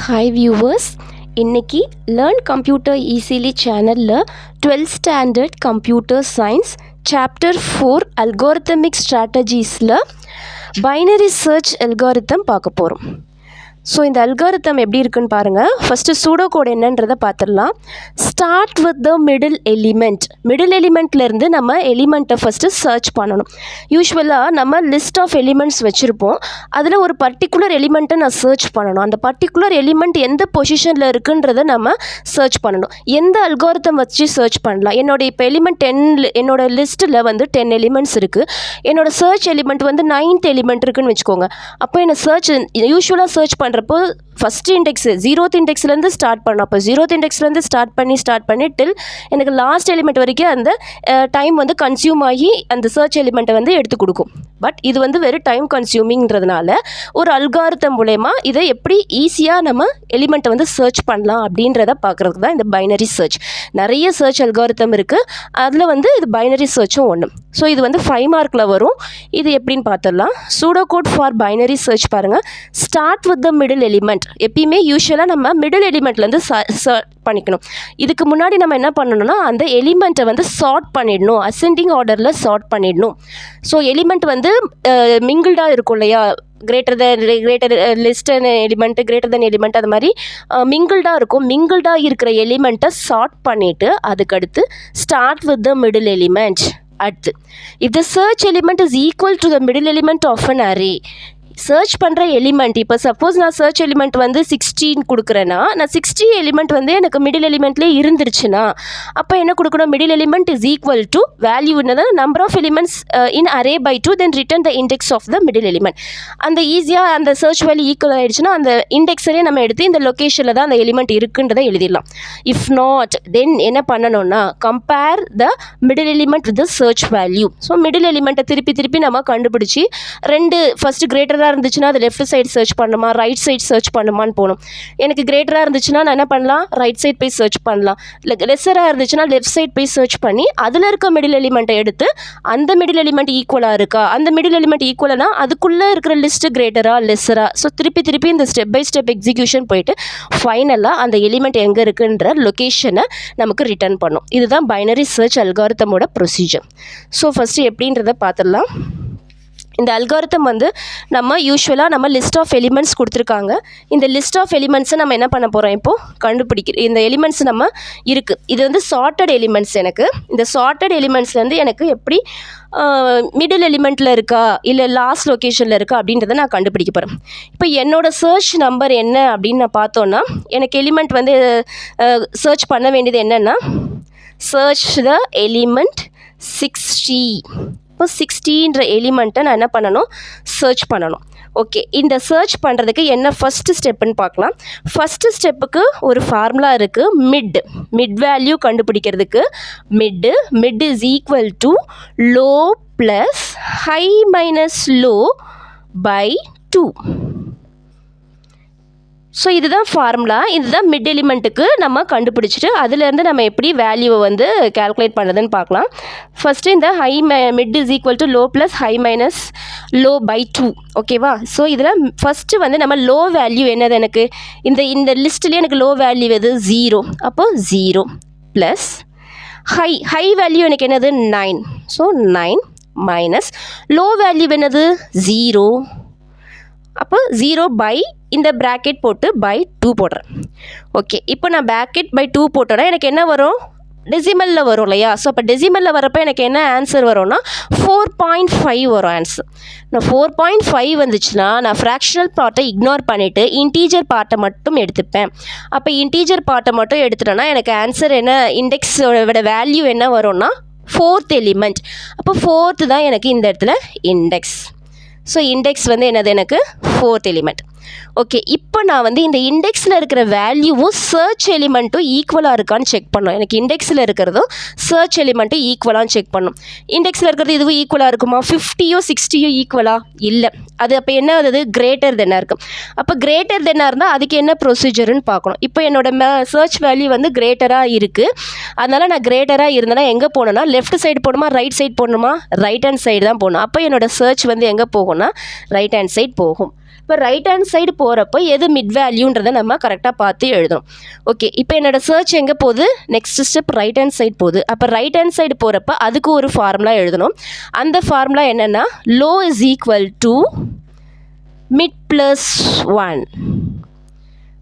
Hi viewers, இன்னைக்கு learn computer easily சேனலில் 12th standard computer science chapter 4 algorithmic ஸ்ட்ராட்டஜிஸில் binary search algorithm பார்க்க போகிறோம். ஸோ இந்த அல்காரிதம் எப்படி இருக்குன்னு பாருங்கள். ஃபஸ்ட்டு சூடோ கோட் என்னன்றதை பார்த்துடலாம். ஸ்டார்ட் வித் த மிடில் எலிமெண்ட்லேருந்து நம்ம எலிமெண்ட்டை ஃபஸ்ட்டு சர்ச் பண்ணணும். யூஸ்வலாக நம்ம லிஸ்ட் ஆஃப் எலிமெண்ட்ஸ் வச்சுருப்போம். அதில் ஒரு பர்டிகுலர் எலிமெண்ட்டை நான் சர்ச் பண்ணணும். அந்த பர்டிகுலர் எலிமெண்ட் எந்த பொசிஷனில் இருக்குன்றதை நம்ம சர்ச் பண்ணணும். எந்த அல்காரிதம் வச்சு சர்ச் பண்ணலாம்? இப்போ எலிமெண்ட் 10 என்னோட லிஸ்ட்டில் வந்து 10 எலிமெண்ட்ஸ் இருக்குது. என்னோடய சர்ச் எலிமெண்ட் வந்து 9th எலிமெண்ட் இருக்குதுன்னு வச்சுக்கோங்க. அப்போ என்ன யூஸ்வலாக சர்ச் பண்ணுறப்போ ஃபஸ்ட்டு இண்டெக்ஸு 0th இண்டெக்ஸ்லேருந்து ஸ்டார்ட் பண்ணணும். அப்போ 0th இண்டெக்ஸ்லேருந்து ஸ்டார்ட் பண்ணி டில் எனக்கு லாஸ்ட் எலிமெண்ட் வரைக்கும் அந்த டைம் வந்து கன்சியூம் ஆகி அந்த சர்ச் எலிமெண்ட்டை வந்து எடுத்து கொடுக்கும். பட் இது வந்து வெறும் டைம் கன்சியூமிங்கிறதுனால ஒரு அல்காரிதம் மூலமா இதை எப்படி ஈஸியாக நம்ம எலிமெண்ட்டை வந்து சர்ச் பண்ணலாம் அப்படின்றத பார்க்குறதுக்கு தான் இந்த பைனரி சர்ச். நிறைய சர்ச் அல்காரிதம் இருக்குது. அதில் வந்து இது பைனரி சர்ச்சும் ஒன்று. ஸோ இது வந்து 5 மார்க்கில் வரும். இது எப்படின்னு பார்த்துடலாம். Pseudo code for binary search பாருங்கள். Start with the middle element. எப்பயுமே யூஸ்வலாக நம்ம மிடில் எலிமெண்ட்லேருந்து பண்ணிக்கணும். இதுக்கு முன்னாடி நம்ம என்ன பண்ணணும்னா அந்த எலிமெண்ட்டை வந்து சார்ட் பண்ணிடணும். அசெண்டிங் ஆர்டரில் சார்ட் பண்ணிடணும். ஸோ எலிமெண்ட் வந்து மிங்கிள்டாக இருக்கும் இல்லையா, கிரேட்டர் எலிமெண்ட் அது மாதிரி மிங்கிள்டாக இருக்கும். மிங்கிள்டாக இருக்கிற எலிமெண்ட்டை சார்ட் பண்ணிவிட்டு அதுக்கடுத்து start with the middle element. அடுத்து if the search element is equal to the middle element of an array. Search பண்ணுற எலிமெண்ட், இப்போ சப்போஸ் நான் சர்ச் எலிமெண்ட் வந்து 16 கொடுக்குறேன்னா, நான் 60 எலிமெண்ட் வந்து எனக்கு மிடில் எலிமெண்ட்லேயே இருந்துருச்சுன்னா அப்போ என்ன கொடுக்கணும்? Middle element is equal to value என்னது, number of elements in array by 2 then return the index of the middle element. அந்த ஈஸியாக அந்த சர்ச் வேல்யூ ஈக்குவல் ஆகிடுச்சுன்னா அந்த இண்டெக்ஸரே நம்ம எடுத்து இந்த லொக்கேஷனில் தான் அந்த எலிமெண்ட் இருக்குன்றதை எழுதிடலாம். இஃப் நாட் தென் என்ன பண்ணணும்னா compare the middle element with the search value. So middle எலிமெண்ட்டை திருப்பி நம்ம கண்டுபிடிச்சி ஃபஸ்ட்டு கிரேட்டராக இருந்துச்சுன்னா அது லெஃப்ட் சைடு சர்ச் பண்ணுமா, ரைட் சைடு சர்ச் பண்ணுமான்னு போகணும். எனக்கு கிரேட்டராக இருந்துச்சுன்னா நான் என்ன பண்ணலாம், ரைட் சைட் போய் சர்ச் பண்ணலாம். இல்லை லெஸ்ஸராக இருந்துச்சுன்னா லெஃப்ட் சைட் போய் சர்ச் பண்ணி அதில் இருக்க மிடில் எலிமெண்ட்டை எடுத்து அந்த மிடில் எலிமெண்ட் ஈக்குவலாக இருக்கா, அந்த மிடில் எலிமெண்ட் ஈக்குவலானா அதுக்குள்ளே இருக்கிற லிஸ்ட்டு கிரேட்டரா லெஸ்ஸரா. ஸோ திருப்பி இந்த ஸ்டெப் பை ஸ்டெப் எக்ஸிக்யூஷன் போயிட்டு ஃபைனலாக அந்த எலிமெண்ட் எங்கே இருக்குன்ற லொக்கேஷனை நமக்கு ரிட்டர்ன் பண்ணும். இதுதான் பைனரி சர்ச் அல்காரிதமோட ப்ரொசீஜர். ஸோ ஃபஸ்ட்டு எப்படின்றத பார்த்துடலாம். இந்த அல்காரிதம் வந்து நம்ம லிஸ்ட் ஆஃப் எலிமெண்ட்ஸ் கொடுத்துருக்காங்க. இந்த லிஸ்ட் ஆஃப் எலிமெண்ட்ஸை நம்ம என்ன பண்ண போகிறோம், இப்போது இந்த எலிமெண்ட்ஸ் நம்ம இருக்குது. இது வந்து சார்ட்டட் எலிமெண்ட்ஸ். எனக்கு இந்த சார்ட்டட் எலிமெண்ட்ஸ்லேருந்து எனக்கு எப்படி மிடில் எலிமெண்ட்டில் இருக்கா இல்லை லாஸ்ட் லொக்கேஷனில் இருக்கா அப்படின்றத நான் கண்டுபிடிக்க போகிறேன். இப்போ என்னோடய சர்ச் நம்பர் என்ன அப்படின்னு நான் பார்த்தோன்னா எனக்கு எலிமெண்ட் வந்து சர்ச் பண்ண வேண்டியது என்னென்னா சர்ச் த எலிமெண்ட் 60. இப்போ 60ன்ற எலிமெண்ட்டை நான் என்ன பண்ணணும், சர்ச் பண்ணணும். ஓகே, இந்த சர்ச் பண்ணுறதுக்கு என்ன ஃபஸ்ட்டு ஸ்டெப்புன்னு பார்க்கலாம். ஃபஸ்ட்டு ஸ்டெப்புக்கு ஒரு ஃபார்முலா இருக்குது. மிட் வேல்யூ கண்டுபிடிக்கிறதுக்கு mid is equal to low plus high minus low by 2. So இதுதான் ஃபார்முலா. இதுதான் மிட் எலிமெண்ட்டுக்கு நம்ம கண்டுபிடிச்சிட்டு அதுலேருந்து நம்ம எப்படி வேல்யூவை வந்து கேல்குலேட் பண்ணுறதுன்னு பார்க்கலாம். ஃபஸ்ட்டு இந்த mid is equal to low plus high minus low by 2. ஓகேவா? ஸோ இதில் ஃபஸ்ட்டு வந்து நம்ம லோ வேல்யூ என்னது, எனக்கு இந்த லிஸ்ட்லேயே எனக்கு லோ வேல்யூ எது 0. அப்போ 0 ப்ளஸ் ஹை வேல்யூ எனக்கு என்னது 9. ஸோ 9 மைனஸ் லோ வேல்யூ என்னது 0. அப்போ 0 பை இந்த ப்ராக்கெட் போட்டு பை 2 போடுறேன். ஓகே, இப்போ நான் ப்ராக்கெட் பை 2 போட்டோன்னா எனக்கு என்ன வரும், டெசிமலில் வரும் இல்லையா? ஸோ அப்போ டெசிமலில் வரப்போ எனக்கு என்ன ஆன்சர் வரும்னா 4.5 வரும் ஆன்சர். நான் 4.5 வந்துச்சுன்னா நான் ஃப்ராக்ஷனல் பார்ட்டை இக்னோர் பண்ணிவிட்டு இன்டீஜர் பார்ட்டை மட்டும் எடுத்துப்பேன். அப்போ இன்டீஜர் பார்ட்டை மட்டும் எடுத்துட்டேன்னா எனக்கு ஆன்சர் என்ன, இண்டெக்ஸோட வேல்யூ என்ன வரும்னா 4th எலிமெண்ட். அப்போ 4th தான் எனக்கு இந்த இடத்துல இண்டெக்ஸ். ஸோ இண்டெக்ஸ் வந்து என்னது, எனக்கு 4th எலிமெண்ட். ஓகே, இப்போ நான் வந்து இந்த இண்டெக்ஸில் இருக்கிற வேல்யூவும் சர்ச் எலிமெண்ட்டும் ஈக்குவலாக இருக்கான்னு செக் பண்ணணும். எனக்கு இண்டெக்ஸில் இருக்கிறதும் சர்ச் எலிமெண்ட்டும் ஈக்குவலான்னு செக் பண்ணணும். இண்டெக்ஸில் இருக்கிறது இதுவும் ஈக்குவலாக இருக்குமா, 50யோ 60யோ ஈக்குவலா இல்லை. அது அப்போ என்ன ஆகுது, கிரேட்டர் தென்னாக இருக்கும். அப்போ கிரேட்டர் தென்னாக இருந்தால் அதுக்கு என்ன ப்ரொசீஜர்னு பார்க்கணும். இப்போ என்னோட சர்ச் வேல்யூ வந்து கிரேட்டராக இருக்குது. அதனால் நான் கிரேட்டராக இருந்தேன்னா எங்கே போகணுன்னா லெஃப்ட் சைடு போகணுமா ரைட் சைடு போகணுமா, ரைட் ஹேண்ட் சைடு தான் போகணும். அப்போ என்னோடய சர்ச் வந்து எங்கே போகும்னா ரைட் ஹேண்ட் சைடு போகும். இப்போ ரைட் ஹேண்ட் சைடு போகிறப்போ எது மிட் வேல்யூன்றதை நம்ம கரெக்டாக பார்த்து எழுதணும். ஓகே, இப்போ என்னோட சர்ச் எங்கே போகுது, next step right hand side போகுது. அப்போ ரைட் ஹேண்ட் சைடு போகிறப்ப அதுக்கு ஒரு ஃபார்முலா எழுதணும். அந்த ஃபார்முலா என்னென்னா low is equal to mid plus 1.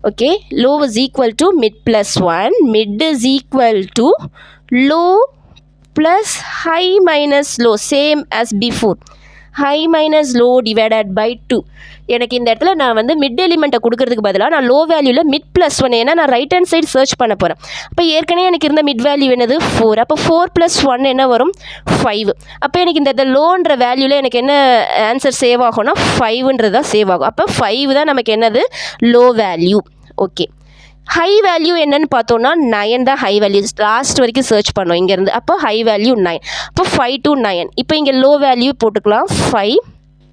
Okay, low is equal to mid plus 1, mid is equal to low plus high minus low, same as before, high minus low divided by 2. எனக்கு இந்த இடத்துல நான் வந்து mid எலிமெண்ட்டை கொடுக்கறதுக்கு பதிலாக நான் low வேல்யூவில் mid plus 1, ஏன்னா நான் ரைட் ஹேண்ட் சைடு சர்ச் பண்ண போகிறேன். அப்போ ஏற்கனவே எனக்கு இருந்த மிட் வேல்யூ என்னது 4, அப்போ 4 + 1 என்ன வரும் 5. அப்போ எனக்கு இந்த லோன்ற வேல்யூவில் எனக்கு என்ன ஆன்சர் சேவ் ஆகும்னா 5ன்றது தான் சேவ் ஆகும். அப்போ 5 தான் நமக்கு என்னது low value. Okay, high value என்னன்னு பார்த்தோன்னா 9 தான் ஹை வேல்யூ. லாஸ்ட் வரைக்கும் சர்ச் பண்ணோம் இங்கேருந்து. அப்போ ஹை வேல்யூ 9. அப்போ 5 to 9. இப்போ இங்கே லோ வேல்யூ போட்டுக்கலாம் 5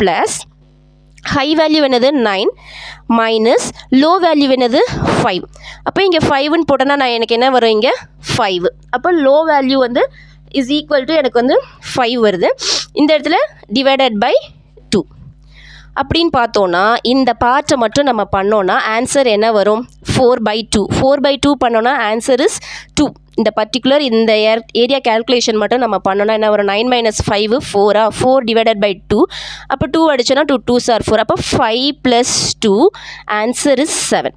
ப்ளஸ் ஹை வேல்யூ என்னது 9 மைனஸ் லோ வேல்யூ என்னது 5. அப்போ இங்கே 5ன்னு போட்டோன்னா நான் எனக்கு என்ன வரும் இங்கே 5. அப்போ லோ வேல்யூ வந்து இஸ் ஈக்குவல் டு எனக்கு வந்து 5 வருது. இந்த இடத்துல டிவைடட் பை 2 அப்படின்னு பார்த்தோன்னா இந்த பார்ட்டை மட்டும் நம்ம பண்ணோன்னா ஆன்சர் என்ன வரும் 4/2. 4/2 பண்ணோன்னா ஆன்சர் இஸ் 2. இந்த பர்டிகுலர் இந்த ஏரியா கேல்குலேஷன் மட்டும் நம்ம பண்ணோன்னா என்ன வரும் 9 - 5 4 4 டிவைடட் பை 2. அப்போ 2 அடிச்சோன்னா 2 2s are 4. அப்போ 5 + 2 ஆன்சர் இஸ் 7.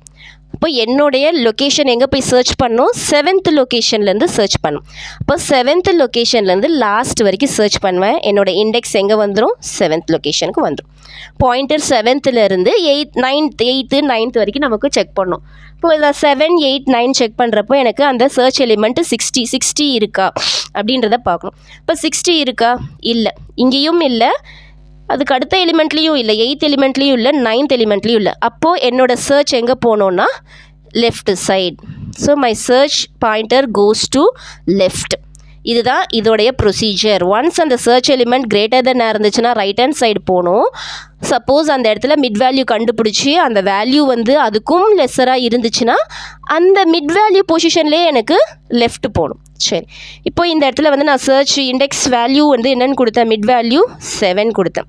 அப்போ என்னுடைய லொக்கேஷன் எங்கே போய் சர்ச் பண்ணோம் 7th லொக்கேஷன்லேருந்து சர்ச் பண்ணும். அப்போ 7th லொக்கேஷன்லேருந்து லாஸ்ட் வரைக்கும் சர்ச் பண்ணுவேன். என்னோடய இண்டெக்ஸ் எங்கே வந்துடும் 7th லொக்கேஷனுக்கு வந்துடும். பாயிண்டர் 7th-லேருந்து 8th 9th வரைக்கும் நமக்கு செக் பண்ணோம். இப்போ இதில் 7 8 9 செக் பண்ணுறப்போ எனக்கு அந்த சர்ச் எலிமெண்ட்டு 60 இருக்கா அப்படின்றத பார்க்கணும். இப்போ 60 இருக்கா, இல்லை, இங்கேயும் இல்லை, அதுக்கு அடுத்த எலிமெண்ட்லேயும் இல்லை, 8th எலிமெண்ட்லேயும் இல்லை, 9th எலிமெண்ட்லேயும் இல்லை. அப்போது என்னோட சர்ச் எங்கே போனோன்னா left side. So my search pointer goes to left. இதுதான் இதோடைய ப்ரொசீஜர். ஒன்ஸ் அந்த சர்ச் எலிமெண்ட் கிரேட்டர் தென் இருந்துச்சுன்னா ரைட் ஹேண்ட் சைடு போகணும். சப்போஸ் அந்த இடத்துல மிட் வேல்யூ கண்டுபிடிச்சி அந்த வேல்யூ வந்து அதுக்கும் லெஸ்ஸராக இருந்துச்சுன்னா அந்த மிட் வேல்யூ பொசிஷன்லேயே எனக்கு லெஃப்ட் போகணும். சரி, இப்போ இந்த இடத்துல வந்து நான் சர்ச் இண்டெக்ஸ் வேல்யூ வந்து என்னென்னு கொடுத்தேன், மிட் வேல்யூ 7 கொடுத்தேன்.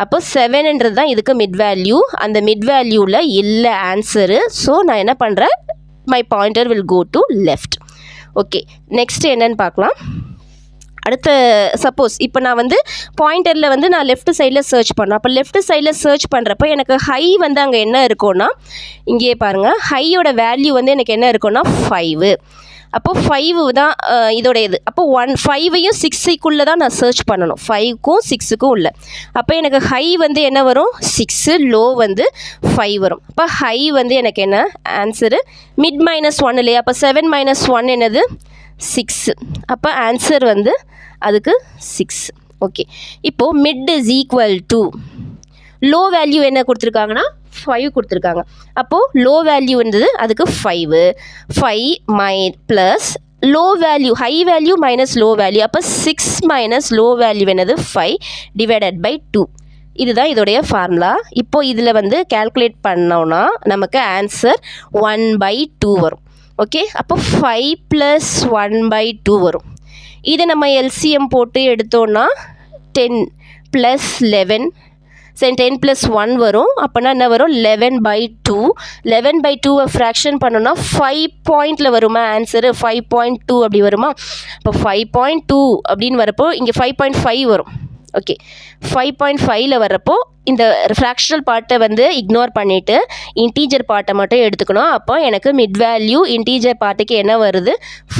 அப்போ 7ன்றது தான் இதுக்கு மிட் வேல்யூ. அந்த மிட் வேல்யூவில் இல்லை ஆன்சரு. ஸோ நான் என்ன பண்ணுறேன், my pointer will go to left. Okay, next என்னன்னு பார்க்கலாம். அடுத்த சப்போஸ் இப்போ நான் வந்து பாயிண்டரில் வந்து நான் லெஃப்ட் சைடில் சர்ச் பண்ணேன். அப்போ லெஃப்ட் சைடில் சர்ச் பண்ணுறப்போ எனக்கு ஹை வந்து அங்கே என்ன இருக்கும்னா, இங்கேயே பாருங்கள், ஹையோட வேல்யூ வந்து எனக்கு என்ன இருக்கும்னா 5. அப்போது 5 தான் இதோட இது. அப்போ 5ஐயும் 6க்குள்ளே தான் நான் சர்ச் பண்ணணும், 5க்கும் 6க்கும் உள்ள. அப்போ எனக்கு ஹை வந்து என்ன வரும் 6, லோ வந்து 5 வரும். அப்போ ஹை வந்து எனக்கு என்ன ஆன்சரு மிட் -1 இல்லையா. அப்போ 7 - 1 என்னது 6. அப்போ ஆன்சர் வந்து அதுக்கு 6. ஓகே, இப்போது mid is equal to low value என்ன கொடுத்துருக்காங்கன்னா 5 கொடுத்துருக்காங்க. அப்போது லோ வேல்யூ இருந்தது அதுக்கு 5 plus low value high value minus low value. அப்போ 6 மைனஸ் லோ வேல்யூ என்னது 5 டிவைடட் பை 2. இதுதான் இதோடைய ஃபார்முலா. இப்போது இதில் வந்து கேல்குலேட் பண்ணோன்னா நமக்கு ஆன்சர் 1/2 வரும். ஓகே, அப்போ 5 + 1/2 வரும். இதை நம்ம எல்சிஎம் போட்டு எடுத்தோன்னா 10 + 11 10 + 1 வரும். அப்போனா என்ன வரும் 11/2. 11/2 ஃப்ராக்ஷன் பண்ணோன்னா 5 பாயிண்டில் வருமா ஆன்சரு 5.2 அப்படி வருமா. இப்போ 5.2 அப்படின்னு வரப்போ இங்கே 5.5 வரும். ஓகே, 5.5ல் வர்றப்போ இந்த ஃப்ராக்ஷனல் பார்ட்டை வந்து இக்னோர் பண்ணிவிட்டு இன்டீஜர் பார்ட்டை மட்டும் எடுத்துக்கணும். அப்போ எனக்கு மிட் வேல்யூ இன்டீஜர் பார்ட்டுக்கு என்ன வருது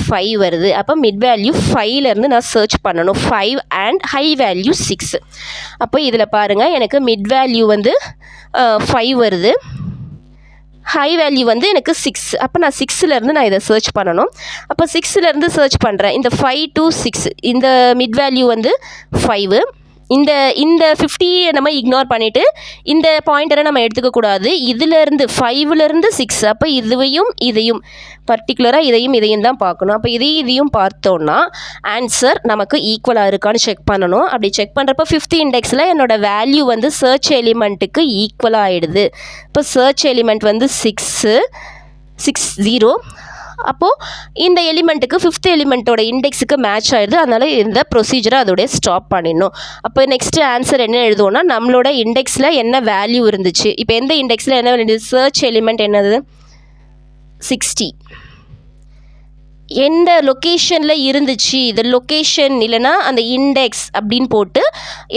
5 வருது. அப்போ மிட் வேல்யூ 5லேருந்து நான் சர்ச் பண்ணணும் 5 அண்ட் ஹை வேல்யூ 6. அப்போ இதில் பாருங்கள், எனக்கு மிட் வேல்யூ வந்து 5 வருது, ஹை வேல்யூ வந்து எனக்கு 6. அப்போ நான் 6லேருந்து நான் இதை சர்ச் பண்ணணும். அப்போ 6லேருந்து சர்ச் பண்ணுறேன். இந்த 5 to 6 இந்த மிட் வேல்யூ வந்து 5. இந்த 50 நம்ம இக்னோர் பண்ணிவிட்டு இந்த பாயிண்டரை நம்ம எடுத்துக்கக்கூடாது. இதிலேருந்து 5லேருந்து 6. அப்போ இதையும் பர்டிகுலராக இதையும் தான் பார்க்கணும். அப்போ இதையும் பார்த்தோன்னா ஆன்சர் நமக்கு ஈக்குவலாக இருக்கான்னு செக் பண்ணணும். அப்படி செக் பண்ணுறப்போ 5th இண்டெக்ஸில் என்னோடய வேல்யூ வந்து சர்ச் எலிமெண்ட்டுக்கு ஈக்குவலாக ஆகிடுது. இப்போ சர்ச் எலிமெண்ட் வந்து 6 0. அப்போது இந்த எலிமெண்ட்டுக்கு 5th எலிமெண்ட்டோட இண்டெக்ஸுக்கு மேட்ச் ஆகிடுது. அதனால் இந்த ப்ரொசீஜரை அதோடய ஸ்டாப் பண்ணிடணும். அப்போ நெக்ஸ்ட்டு ஆன்சர் என்ன எழுதுவோம்னா, நம்மளோட இண்டெக்ஸில் என்ன வேல்யூ இருந்துச்சு, இப்போ எந்த இண்டெக்ஸில் என்ன இருந்துச்சு, சர்ச் எலிமெண்ட் என்னது 60, எந்த லொக்கேஷனில் இருந்துச்சு, இது லொக்கேஷன் இல்லைனா அந்த இண்டெக்ஸ் அப்படின்னு போட்டு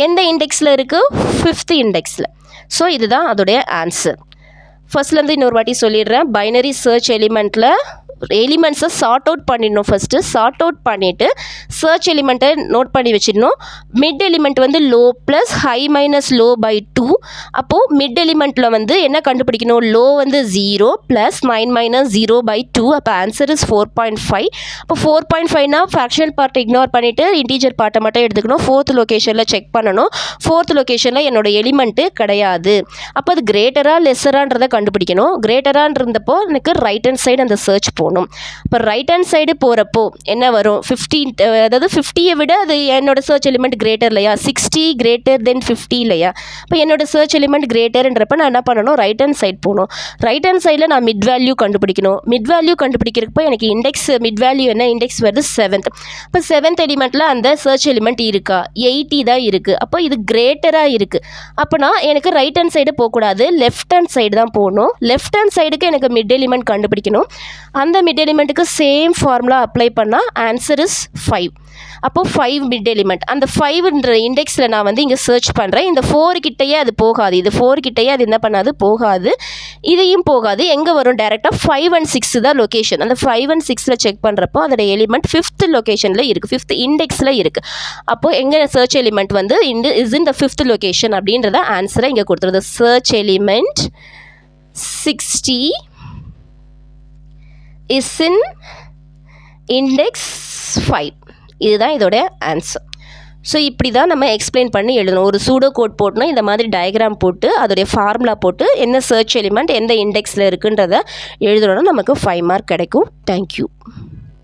எந்த இண்டெக்ஸில் இருக்குது, 5th இண்டெக்ஸில். ஸோ இதுதான் அதோடைய ஆன்சர். ஃபர்ஸ்ட்லேருந்து இன்னொரு வாட்டி சொல்லிடுறேன். பைனரி சர்ச் எலிமெண்ட்டில் எலிமெண்ட்ஸை சார்ட் அவுட் பண்ணிடணும். ஃபஸ்ட்டு சார்ட் அவுட் பண்ணிவிட்டு சர்ச் எலிமெண்ட்டை நோட் பண்ணி வச்சிடணும். மிட் எலிமெண்ட் வந்து low plus high minus low by 2. அப்போது மிட் எலிமெண்ட்டில் வந்து என்ன கண்டுபிடிக்கணும், லோ வந்து 0 ப்ளஸ் 9 மைனஸ் 0 பை 2. அப்போ ஆன்சர் இஸ் 4.5. அப்போ 4.5னா ஃப்ராக்ஷனல் பார்ட்டை இக்னோர் பண்ணிவிட்டு இன்டீஜர் பார்ட்டை மட்டும் எடுத்துக்கணும். 4th லொக்கேஷனில் செக் பண்ணணும். 4th லொக்கேஷனில் என்னோடய எலிமெண்ட்டு கிடையாது. அப்போ அது கிரேட்டரா லெஸரான்றதை கண்டுபிடிக்கணும். கிரேட்டரான் இருந்தப்போ எனக்கு ரைட் ஹேண்ட் சைடு அந்த சர்ச் போகணும். இப்போ ரைட் ஹேண்ட் சைடு போகிறப்போ என்ன வரும், 15, அதாவது 50யை விட அது என்னோட சர்ச் எலிமெண்ட் கிரேட்டர் இல்லையா, 60 கிரேட்டர் தென் 50 இல்லையா. இப்போ என்னோட சர்ச் எலிமெண்ட் கிரேட்டர்ன்றப்ப நான் என்ன பண்ணணும், ரைட் ஹேண்ட் சைடு போகணும். ரைட் ஹேண்ட் சைடில் நான் மிட் வேல்யூ கண்டுபிடிக்கணும். மிட் வேல்யூ கண்டுபிடிக்கிறப்போ எனக்கு இண்டெக்ஸ் மிட் வேல்யூ என்ன, இண்டெக்ஸ் வருது 7th. இப்போ 7th எலிமெண்ட்டில் அந்த சர்ச் எலிமெண்ட் இருக்கா, 80 தான் இருக்குது. அப்போ இது கிரேட்டராக இருக்குது. அப்போனா எனக்கு ரைட் ஹேண்ட் சைடு போகக்கூடாது, லெஃப்ட் ஹேண்ட் சைடு தான் போகணும். லெஃப்ட் ஹேண்ட் சைடுக்கு எனக்கு மிட் எலிமெண்ட் கண்டுபிடிக்கணும். அந்த மிட் எலிமெண்ட்டுக்கு சேம் ஃபார்முலா அப்ளை பண்ணால் ஆன்சர் இஸ் 5. அப்போது 5 மிட் எலிமெண்ட், அந்த 5ன்ற இண்டெக்ஸில் நான் வந்து இங்கே சர்ச் பண்ணுறேன். இந்த 4 கிட்டையே அது போகாது, இது 4 கிட்டையே அது என்ன பண்ணாது, போகாது. இதையும் போகாது. எங்கே வரும், டேரெக்டாக 5 and 6 தான் லொக்கேஷன். அந்த 5 and 6ல் செக் பண்ணுறப்போ அதோட எலிமெண்ட் 5th லொக்கேஷனில் இருக்குது, 5th இண்டெக்ஸில் இருக்குது. அப்போது எங்கே சர்ச் எலிமெண்ட் வந்து is in the 5th location அப்படின்றத ஆன்சரை இங்கே கொடுத்துருது. Search element 60 is in index 5. இதுதான் இதோட ஆன்சர். ஸோ இப்படி தான் நம்ம எக்ஸ்பிளைன் பண்ணி எழுதணும். ஒரு சூடோ கோட் போட்டோன்னா இந்த மாதிரி டயக்ராம் போட்டு அதோடைய ஃபார்முலா போட்டு என்ன சர்ச் எலிமெண்ட் எந்த இண்டெக்ஸில் இருக்குன்றதை எழுதணும்னா நமக்கு 5 மார்க் கிடைக்கும். தேங்க்யூ.